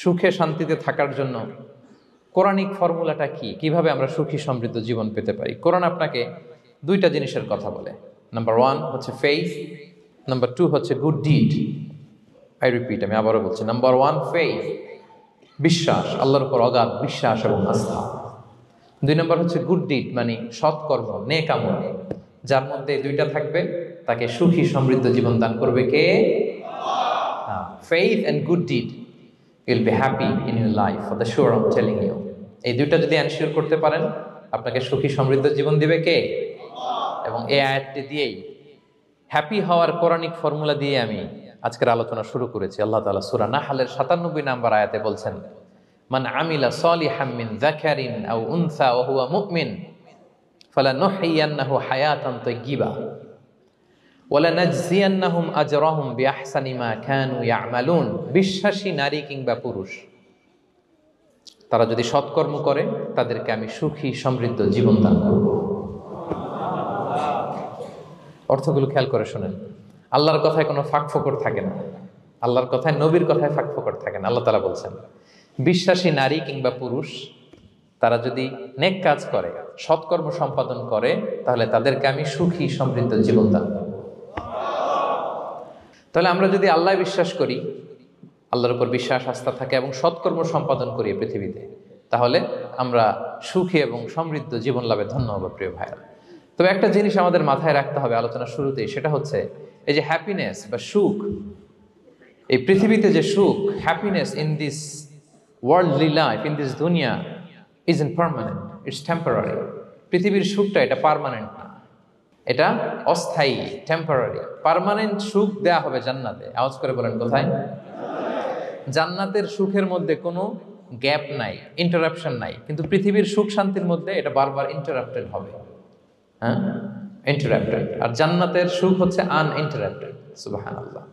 সুখে শান্তিতে থাকার জন্য কোরআনিক ফর্মুলাটা কি, কিভাবে আমরা সুখী সমৃদ্ধ জীবন পেতে পারি? কোরআন আপনাকে দুইটা জিনিসের কথা বলে। নাম্বার 1 হচ্ছে ফেইথ, নাম্বার 2 হচ্ছে গুড ডিড। আমি আবারও বলছি, নাম্বার 1 ফেইথ, বিশ্বাস, আল্লাহর উপর অগাধ বিশ্বাস এবং আস্থা। 2 নম্বর হচ্ছে গুড ডিড, মানে সৎকর্ম, নেক আমল। যার মধ্যে এই দুইটা থাকবে তাকে সুখী সমৃদ্ধ জীবন দান করবে কে? Faith and good deed, you will be happy in your life for the sure, I am telling you. এই দুইটা যদি এনশিওর করতে পারেন, আপনাকে সুখী সমৃদ্ধ জীবন দিবে কে? এবং এই আয়াতটি দিয়েই, হ্যাপি হওয়ার কোরআনিক ফর্মুলা দিয়ে আমি আজকের আলোচনা শুরু করেছি। আল্লাহ তাআলা সূরা নাহলের 97 নম্বর আয়াতে বলছেন, মান আমিলা সলিহাম মিন যাকারিন আও উনসা ওয়া হুয়া মুমিন ফালানুহইয়ান্নাহু হায়াতান তাইয়্যিবা ওয়া লানাজজিয়ান্নাহুম আজরাহুম বিআহসানি মা কানু ইয়ামালুন। বিশ্বাসী নারী কিংবা পুরুষ, তারা যদি সৎকর্ম করে তাদেরকে আমি সুখী সমৃদ্ধ জীবন দান করব। অর্থগুলো খেয়াল করে শোনেন। আল্লাহর কথায় কোনো ফাঁকফোকর থাকে না, আল্লাহর কথায়, নবীর কথায় ফাঁকফোকর থাকে না। আল্লাহ তাআলা বলছেন, বিশ্বাসী নারী কিংবা পুরুষ তারা যদি নেক কাজ করে, সৎকর্ম সম্পাদন করে, তাহলে তাদেরকে আমি সুখী সমৃদ্ধ জীবন দান করব। তাহলে আমরা যদি আল্লাহ বিশ্বাস করি, আল্লাহর উপর বিশ্বাস আস্থা থাকে এবং সৎকর্ম সম্পাদন করি পৃথিবীতে, তাহলে আমরা সুখী এবং সমৃদ্ধ জীবন লাভে ধন্য হব প্রিয় ভাইরা। তবে একটা জিনিস আমাদের মাথায় রাখতে হবে আলোচনা শুরুতেই, সেটা হচ্ছে এই যে হ্যাপিনেস বা সুখ, এই পৃথিবীতে যে সুখ, happiness in this worldly life, in this দুনিয়া ইজন্ট পার্মানেন্ট, ইটস টেম্পোরারি। পৃথিবীর সুখটা এটা পার্মানেন্ট না, এটা অস্থায়ী, টেম্পোরারি। পার্মানেন্ট সুখ দেয়া হবে জান্নাতে। আওয়াজ করে বলেন কোথায়? জান্নাতের সুখের মধ্যে কোনো গ্যাপ নাই, ইন্টারাপশন নাই। কিন্তু পৃথিবীর সুখ শান্তির মধ্যে এটা বারবার ইন্টারাপ্টেড হবে, হ্যাঁ, ইন্টারাপ্টেড। আর জান্নাতের সুখ হচ্ছে আনইন্টারাপ্টেড। সুবহানাল্লাহ।